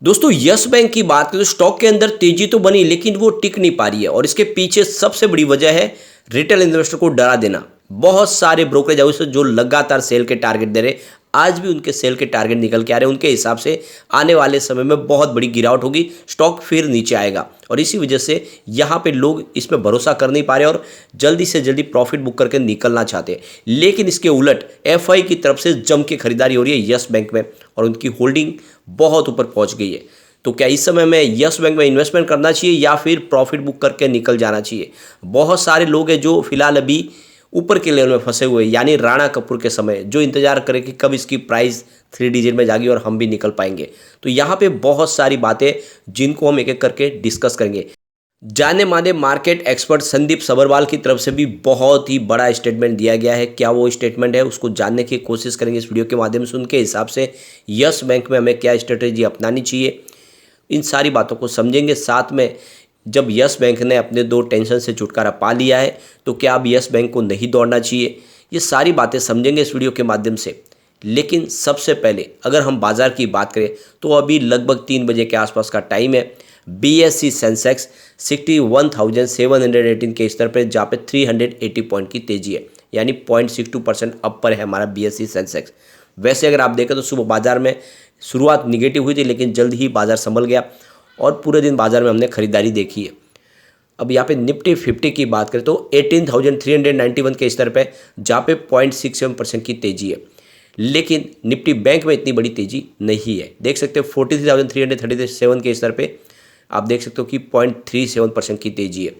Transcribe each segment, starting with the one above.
दोस्तों yes bank की बात करें तो स्टॉक के अंदर तेजी तो बनी लेकिन वो टिक नहीं पा रही है और इसके पीछे सबसे बड़ी वजह है रिटेल इन्वेस्टर को डरा देना। बहुत सारे ब्रोकरेज हाउस जो लगातार सेल के टारगेट दे रहे, आज भी उनके सेल के टारगेट निकल के आ रहे हैं। उनके हिसाब से आने वाले समय में बहुत बड़ी गिरावट होगी, स्टॉक फिर नीचे आएगा और इसी वजह से यहाँ पे लोग इसमें भरोसा कर नहीं पा रहे और जल्दी से जल्दी प्रॉफिट बुक करके निकलना चाहते हैं। लेकिन इसके उलट एफआई की तरफ से जम के खरीदारी हो रही है यस बैंक में और उनकी होल्डिंग बहुत ऊपर पहुंच गई है। तो क्या इस समय में यस बैंक में इन्वेस्टमेंट करना चाहिए या फिर प्रॉफिट बुक करके निकल जाना चाहिए? बहुत सारे लोग हैं जो फिलहाल अभी ऊपर के लेवल में फंसे हुए हैं, यानी राणा कपूर के समय, जो इंतजार करें कि कब इसकी प्राइस 3 डिजिट में जाएगी और हम भी निकल पाएंगे। तो यहाँ पे बहुत सारी बातें जिनको हम एक एक करके डिस्कस करेंगे। जाने माने मार्केट एक्सपर्ट संदीप सबरवाल की तरफ से भी बहुत ही बड़ा स्टेटमेंट दिया गया है। क्या वो स्टेटमेंट है उसको जानने की कोशिश करेंगे इस वीडियो के माध्यम से। उनके हिसाब से यस बैंक में हमें क्या स्ट्रेटेजी अपनानी चाहिए, इन सारी बातों को समझेंगे। साथ में जब यस बैंक ने अपने 2 टेंशन से छुटकारा पा लिया है तो क्या अब यस बैंक को नहीं दौड़ना चाहिए, ये सारी बातें समझेंगे इस वीडियो के माध्यम से। लेकिन सबसे पहले अगर हम बाजार की बात करें तो अभी लगभग 3 बजे के आसपास का टाइम है। बीएसई सेंसेक्स 61,718 के स्तर पर जहाँ पे 380 पॉइंट की तेजी है, यानी 0.62% अपर है हमारा बीएसई सेंसेक्स। वैसे अगर आप देखें तो सुबह बाजार में शुरुआत निगेटिव हुई थी लेकिन जल्द ही बाजार संभल गया और पूरे दिन बाजार में हमने खरीदारी देखी है। अब यहाँ पे निफ्टी 50 की बात करें तो 18,391 के स्तर पे जहाँ पे 0.67% की तेजी है, लेकिन निफ्टी बैंक में इतनी बड़ी तेजी नहीं है। देख सकते हो 43,337 के स्तर पे आप देख सकते हो कि 0.37% की तेजी है।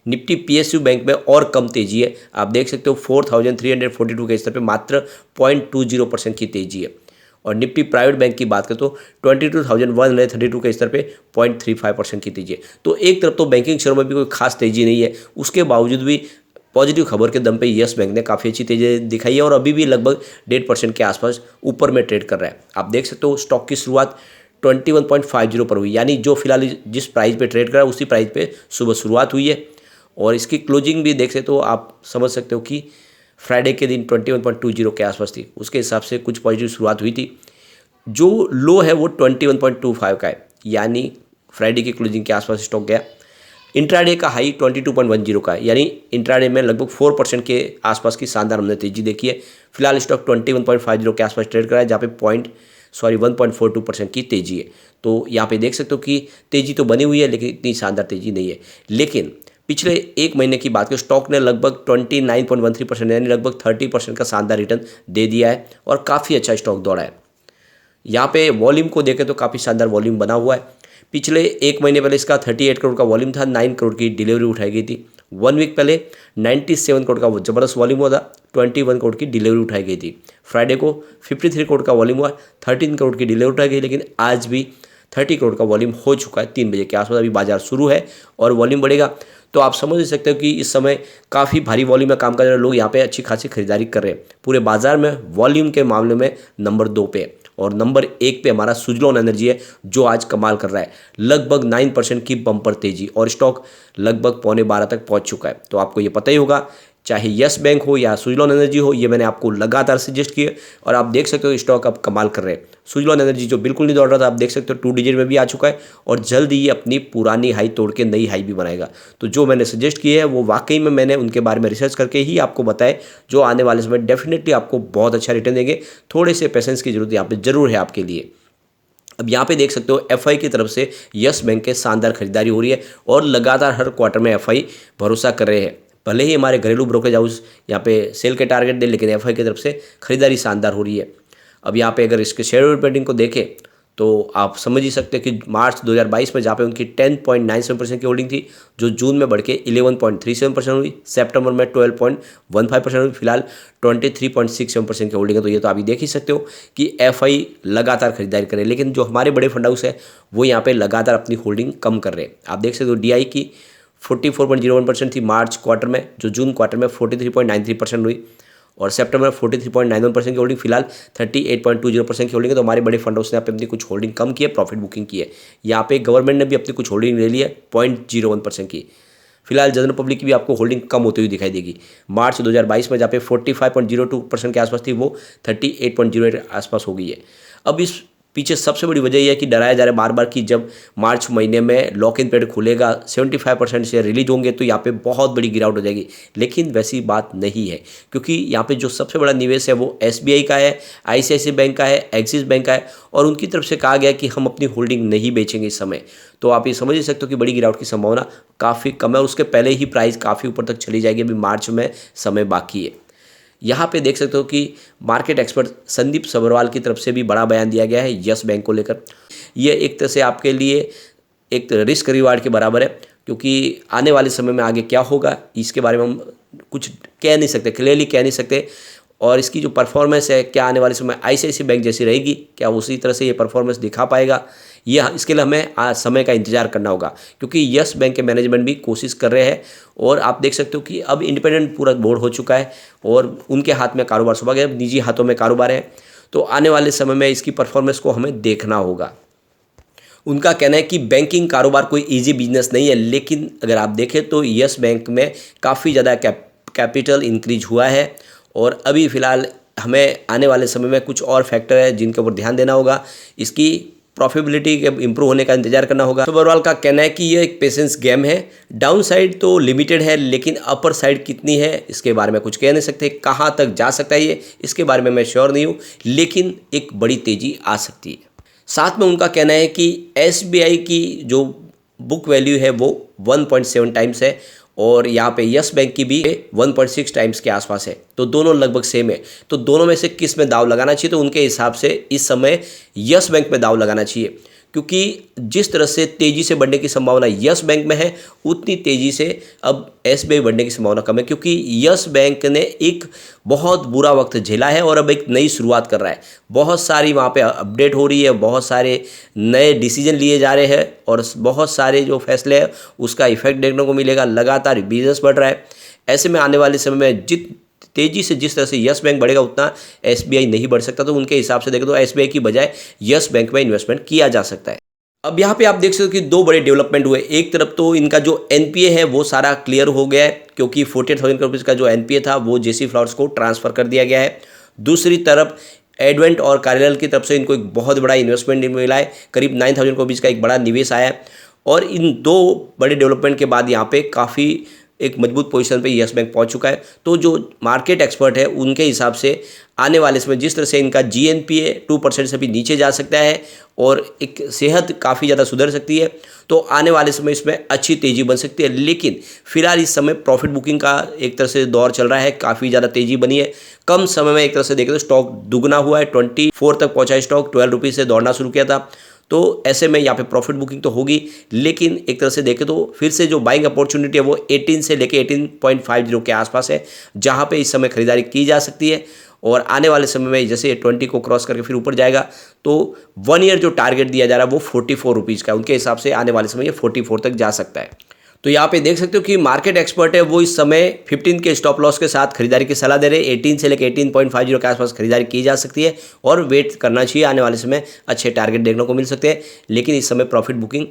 निफ्टी पीएसयू बैंक में और कम तेजी है, आप देख सकते हो 4,342 के स्तर पे मात्र 0.20% की तेजी है। और निफ्टी प्राइवेट बैंक की बात करें तो 22,132 के स्तर पे 0.35% की तेजी है। तो एक तरफ तो बैंकिंग शेयरों में भी कोई खास तेजी नहीं है, उसके बावजूद भी पॉजिटिव खबर के दम पे यस बैंक ने काफ़ी अच्छी तेजी दिखाई है और अभी भी लगभग 1.5% के आसपास ऊपर में ट्रेड कर रहा है। आप देख सकते हो स्टॉक की शुरुआत 21.50 पर हुई, यानी जो फिलहाल जिस प्राइस पे ट्रेड कर रहा है उसी प्राइस पे सुबह शुरुआत हुई है और इसकी क्लोजिंग भी देख सकते हो, आप समझ सकते हो कि फ्राइडे के दिन 21.20 के आसपास थी। उसके हिसाब से कुछ पॉजिटिव शुरुआत हुई थी। जो लो है वो 21.25 का है, यानी फ्राइडे की क्लोजिंग के आसपास स्टॉक गया। इंट्राडे का हाई 22.10 का है, यानी इंट्राडे में लगभग 4% के आसपास की शानदार हमने तेजी देखी है। फिलहाल स्टॉक 21.50 के आसपास ट्रेड कर रहा है जहाँ पे 1.42% की तेजी है। तो यहाँ पे देख सकते हो कि तेजी तो बनी हुई है लेकिन इतनी शानदार तेजी नहीं है। लेकिन पिछले 1 महीने की बात करें स्टॉक ने लगभग 29.13% यानी लगभग 30% का शानदार रिटर्न दे दिया है और काफ़ी अच्छा स्टॉक दौड़ा है। यहाँ पे वॉल्यूम को देखें तो काफ़ी शानदार वॉल्यूम बना हुआ है। पिछले 1 महीने पहले इसका 38 करोड़ का वॉल्यूम था, 9 करोड़ की डिलीवरी उठाई गई थी। 1 वीक पहले 97 करोड़ का ज़बरदस्त वॉल्यूम हुआ था, 21 करोड़ की डिलीवरी उठाई गई थी। फ्राइडे को 53 करोड़ का वॉल्यूम हुआ, 13 करोड़ की डिलीवरी उठाई गई, लेकिन आज भी 30 करोड़ का वॉल्यूम हो चुका है। 3 बजे के आसपास अभी बाजार शुरू है और वॉल्यूम बढ़ेगा। तो आप समझ सकते हो कि इस समय काफ़ी भारी वॉल्यूम में काम कर रहे लोग यहाँ पे अच्छी खासी खरीदारी कर रहे हैं। पूरे बाजार में वॉल्यूम के मामले में नंबर 2 पे और नंबर 1 पे हमारा सुजलॉन एनर्जी है जो आज कमाल कर रहा है, लगभग 9% की बम्पर तेजी और स्टॉक लगभग 11:15 तक पहुंच चुका है। तो आपको ये पता ही होगा, चाहे यस बैंक हो या सुजलॉन एनर्जी हो, ये मैंने आपको लगातार सजेस्ट किए और आप देख सकते हो स्टॉक अब कमाल कर रहे हैं। सुजलॉन एनर्जी जो बिल्कुल नहीं दौड़ रहा था, आप देख सकते हो 2 डिजिट में भी आ चुका है और जल्द ही अपनी पुरानी हाई तोड़ के नई हाई भी बनाएगा। तो जो मैंने सजेस्ट किए हैं वो वाकई में मैंने उनके बारे में रिसर्च करके ही आपको बताए, जो आने वाले समय डेफिनेटली आपको बहुत अच्छा रिटर्न देंगे। थोड़े से पेशेंस की जरूरत यहाँ पर जरूर है आपके लिए। अब यहाँ पे देख सकते हो एफआई की तरफ से यस बैंक के शानदार खरीदारी हो रही है और लगातार हर क्वार्टर में एफआई भरोसा कर रहे हैं। भले ही हमारे घरेलू ब्रोकरेज हाउस यहाँ पे सेल के टारगेट दे, लेकिन एफआई की तरफ से खरीदारी शानदार हो रही है। अब यहाँ पे अगर इसके शेयर रिपोर्टिंग को देखें तो आप समझ ही सकते हैं कि मार्च 2022 में जहाँ पे उनकी 10.97% की होल्डिंग थी, जो जून में बढ़ के 11.37% हुई, सितंबर में 12.15% हुई, फिलहाल 23.67% की होल्डिंग है। तो ये तो आप देख ही सकते हो कि एफआई लगातार खरीदारी करे, लेकिन जो हमारे बड़े फंड हाउस है वो यहाँ पे लगातार अपनी होल्डिंग कम कर रहे हैं। आप देख सकते हो डीआई की 44.01% थी मार्च क्वार्टर में, जो जून क्वार्टर में 43.93% हुई और सितंबर में 43.91% की होल्डिंग, फिलहाल 38.20% की होल्डिंग है। तो हमारे बड़े फंड हाउस ने अपनी कुछ होल्डिंग कम की है, प्रॉफिट बुकिंग की है। यहाँ पे गवर्नमेंट ने भी अपनी कुछ होल्डिंग ले ली है 0.01% की। फिलहाल जनरल पब्लिक की भी आपको होल्डिंग कम होती हुई दिखाई देगी। मार्च 2022 में जहाँ पे 45.02% के आसपास थी वो 38.08 आसपास हो गई है। अब इस पीछे सबसे बड़ी वजह यह है कि डराया जा रहा है बार बार कि जब मार्च महीने में लॉक इन पीरियड खुलेगा 75% शेयर रिलीज होंगे तो यहाँ पे बहुत बड़ी गिरावट हो जाएगी, लेकिन वैसी बात नहीं है क्योंकि यहाँ पे जो सबसे बड़ा निवेश है वो SBI का है, ICICI बैंक का है, एक्सिस बैंक का है और उनकी तरफ से कहा गया कि हम अपनी होल्डिंग नहीं बेचेंगे इस समय। तो आप ये समझ ही सकते हो कि बड़ी गिरावट की संभावना काफ़ी कम है और उसके पहले ही प्राइस काफ़ी ऊपर तक चली जाएगी, अभी मार्च में समय बाकी है। यहाँ पे देख सकते हो कि मार्केट एक्सपर्ट संदीप सब्रवाल की तरफ से भी बड़ा बयान दिया गया है यस बैंक को लेकर। ये एक तरह से आपके लिए एक रिस्क रिवार्ड के बराबर है क्योंकि आने वाले समय में आगे क्या होगा इसके बारे में हम कुछ कह नहीं सकते, क्लियरली कह नहीं सकते। और इसकी जो परफॉर्मेंस है क्या आने वाले समय ICICI बैंक जैसी रहेगी, क्या उसी तरह से ये परफॉर्मेंस दिखा पाएगा, ये इसके लिए हमें समय का इंतजार करना होगा क्योंकि यस बैंक के मैनेजमेंट भी कोशिश कर रहे हैं और आप देख सकते हो कि अब इंडिपेंडेंट पूरा बोर्ड हो चुका है और उनके हाथ में कारोबार सौंपा गया, निजी हाथों में कारोबार है। तो आने वाले समय में इसकी परफॉर्मेंस को हमें देखना होगा। उनका कहना है कि बैंकिंग कारोबार कोई ईजी बिजनेस नहीं है, लेकिन अगर आप देखें तो यस बैंक में काफ़ी ज़्यादा कैपिटल इंक्रीज हुआ है और अभी फ़िलहाल हमें आने वाले समय में कुछ और फैक्टर है जिनके ऊपर ध्यान देना होगा। इसकी प्रॉफिटेबिलिटी के इंप्रूव होने का इंतजार करना होगा। सब्रवाल का कहना है कि यह एक पेशेंस गेम है, डाउन साइड तो लिमिटेड है लेकिन अपर साइड कितनी है इसके बारे में कुछ कह नहीं सकते, कहाँ तक जा सकता है ये इसके बारे में मैं श्योर नहीं हूँ, लेकिन एक बड़ी तेज़ी आ सकती है। साथ में उनका कहना है कि SBI की जो बुक वैल्यू है वो 1.7 टाइम्स है और यहाँ पे यस बैंक की भी 1.6 टाइम्स के आसपास है, तो दोनों लगभग सेम है। तो दोनों में से किस में दाव लगाना चाहिए, तो उनके हिसाब से इस समय यस बैंक में दाव लगाना चाहिए क्योंकि जिस तरह से तेज़ी से बढ़ने की संभावना यस बैंक में है उतनी तेज़ी से अब SBI बढ़ने की संभावना कम है क्योंकि यस बैंक ने एक बहुत बुरा वक्त झेला है और अब एक नई शुरुआत कर रहा है। बहुत सारी वहाँ पे अपडेट हो रही है, बहुत सारे नए डिसीजन लिए जा रहे हैं और बहुत सारे जो फैसले हैं उसका इफेक्ट देखने को मिलेगा। लगातार बिजनेस बढ़ रहा है, ऐसे में आने वाले समय में तेज़ी से जिस तरह से यस बैंक बढ़ेगा उतना SBI नहीं बढ़ सकता। तो उनके हिसाब से देखें तो SBI की बजाय यस बैंक में इन्वेस्टमेंट किया जा सकता है। अब यहाँ पे आप देख सकते हो कि दो बड़े डेवलपमेंट हुए। एक तरफ तो इनका जो NPA है वो सारा क्लियर हो गया है क्योंकि 48,000 करोड़ का जो NPA था वो JC फ्लावर्स को ट्रांसफ़र कर दिया गया है। दूसरी तरफ एडवेंट और कार्यालय की तरफ से इनको एक बहुत बड़ा इन्वेस्टमेंट मिला है, करीब 9,000 करोड़ का एक बड़ा निवेश आया है और इन दो बड़े डेवलपमेंट के बाद यहाँ पे काफ़ी एक मजबूत पोजीशन पे यस बैंक पहुंच चुका है। तो जो मार्केट एक्सपर्ट है उनके हिसाब से आने वाले समय जिस तरह से इनका GNPA 2% से भी नीचे जा सकता है और एक सेहत काफ़ी ज़्यादा सुधर सकती है, तो आने वाले समय इसमें अच्छी तेज़ी बन सकती है। लेकिन फिलहाल इस समय प्रॉफिट बुकिंग का एक तरह से दौर चल रहा है, काफ़ी ज़्यादा तेज़ी बनी है। कम समय में एक तरह से देखें तो स्टॉक दुगना हुआ है, 24 तक पहुँचा है स्टॉक, 12 रुपीज़ से दौड़ना शुरू किया था। तो ऐसे में यहाँ पे प्रॉफिट बुकिंग तो होगी, लेकिन एक तरह से देखें तो फिर से जो बाइंग अपॉर्चुनिटी है वो 18 से लेके 18.50 के आसपास है, जहाँ पे इस समय खरीदारी की जा सकती है। और आने वाले समय में जैसे 20 को क्रॉस करके फिर ऊपर जाएगा तो 1 ईयर जो टारगेट दिया जा रहा है वो 44 रुपीज़ का है। उनके हिसाब से आने वाले समय ये 44 तक जा सकता है। तो यहाँ पे देख सकते हो कि मार्केट एक्सपर्ट है वो इस समय 15 के स्टॉप लॉस के साथ खरीदारी की सलाह दे रहे हैं। 18 से लेकर 18.50 के आसपास खरीदारी की जा सकती है और वेट करना चाहिए, आने वाले समय अच्छे टारगेट देखने को मिल सकते हैं। लेकिन इस समय प्रॉफिट बुकिंग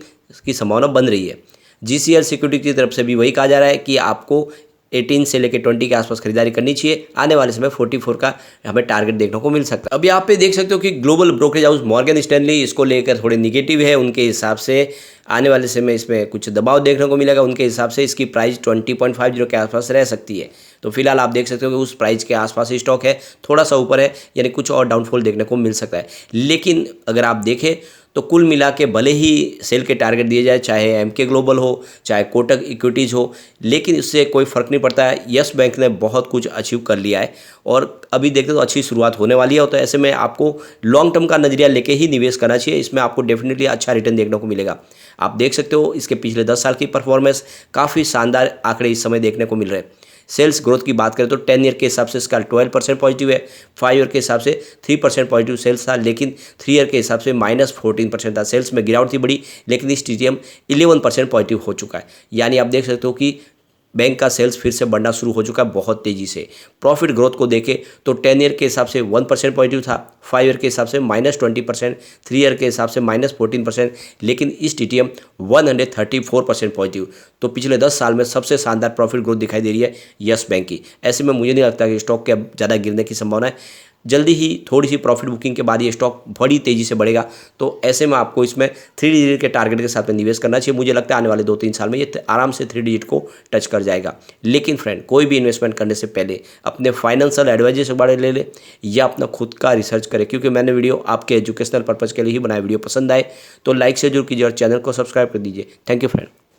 की संभावना बन रही है। GCL सिक्योरिटी की तरफ से भी वही कहा जा रहा है कि आपको 18 से लेकर 20 के आसपास खरीदारी करनी चाहिए, आने वाले समय 44 का हमें टारगेट देखने को मिल सकता है। अब यहाँ पे देख सकते हो कि global brokerage house Morgan Stanley इसको लेकर थोड़े निगेटिव है। उनके हिसाब से आने वाले समय इसमें कुछ दबाव देखने को मिलेगा। उनके हिसाब से इसकी प्राइस 20.50 के आसपास रह सकती है। तो फिलहाल आप देख सकते हो कि उस प्राइस के आसपास ही स्टॉक है, थोड़ा सा ऊपर है, यानी कुछ और डाउनफॉल देखने को मिल सकता है। लेकिन अगर आप देखें तो कुल मिला के भले ही सेल के टारगेट दिए जाए, चाहे MK ग्लोबल हो चाहे कोटक इक्विटीज़ हो, लेकिन इससे कोई फ़र्क नहीं पड़ता है। यस बैंक ने बहुत कुछ अचीव कर लिया है और अभी देखते तो अच्छी शुरुआत होने वाली है। तो ऐसे में आपको लॉन्ग टर्म का नज़रिया लेके ही निवेश करना चाहिए, इसमें आपको डेफिनेटली अच्छा रिटर्न देखने को मिलेगा। आप देख सकते हो इसके पिछले 10 साल की परफॉर्मेंस काफ़ी शानदार आंकड़े इस समय देखने को मिल रहे हैं। सेल्स ग्रोथ की बात करें तो 10 ईयर के हिसाब से इसका 12% पॉजिटिव है, 5 ईयर के हिसाब से 3% पॉजिटिव सेल्स था, लेकिन 3 ईयर के हिसाब से -14% था। सेल्स में गिरावट थी बड़ी, लेकिन इस TTM 11% पॉजिटिव हो चुका है। यानी आप देख सकते हो कि बैंक का सेल्स फिर से बढ़ना शुरू हो चुका है बहुत तेज़ी से। प्रॉफिट ग्रोथ को देखें तो 10 ईयर के हिसाब से 1% पॉजिटिव था, 5 ईयर के हिसाब से -20%, 3 ईयर के हिसाब से -14%, लेकिन इस TTM 134% पॉजिटिव। तो पिछले 10 साल में सबसे शानदार प्रॉफिट ग्रोथ दिखाई दे रही है यस बैंक की। ऐसे में मुझे नहीं लगता कि स्टॉक के अब ज़्यादा गिरने की संभावना है। जल्दी ही थोड़ी सी प्रॉफिट बुकिंग के बाद ये स्टॉक बड़ी तेज़ी से बढ़ेगा। तो ऐसे में आपको इसमें 3 डिजिट के टारगेट के साथ में निवेश करना चाहिए। मुझे लगता है आने वाले 2-3 साल में ये आराम से 3 डिजिट को टच कर जाएगा। लेकिन फ्रेंड, कोई भी इन्वेस्टमेंट करने से पहले अपने फाइनेंशियल एडवाइजर से बारे ले ले या अपना खुद का रिसर्च करें, क्योंकि मैंने वीडियो आपके एजुकेशनल पर्पज़ के लिए ही बनाया। वीडियो पसंद आए तो लाइक से जरूर कीजिए और चैनल को सब्सक्राइब कर दीजिए। Thank you friend.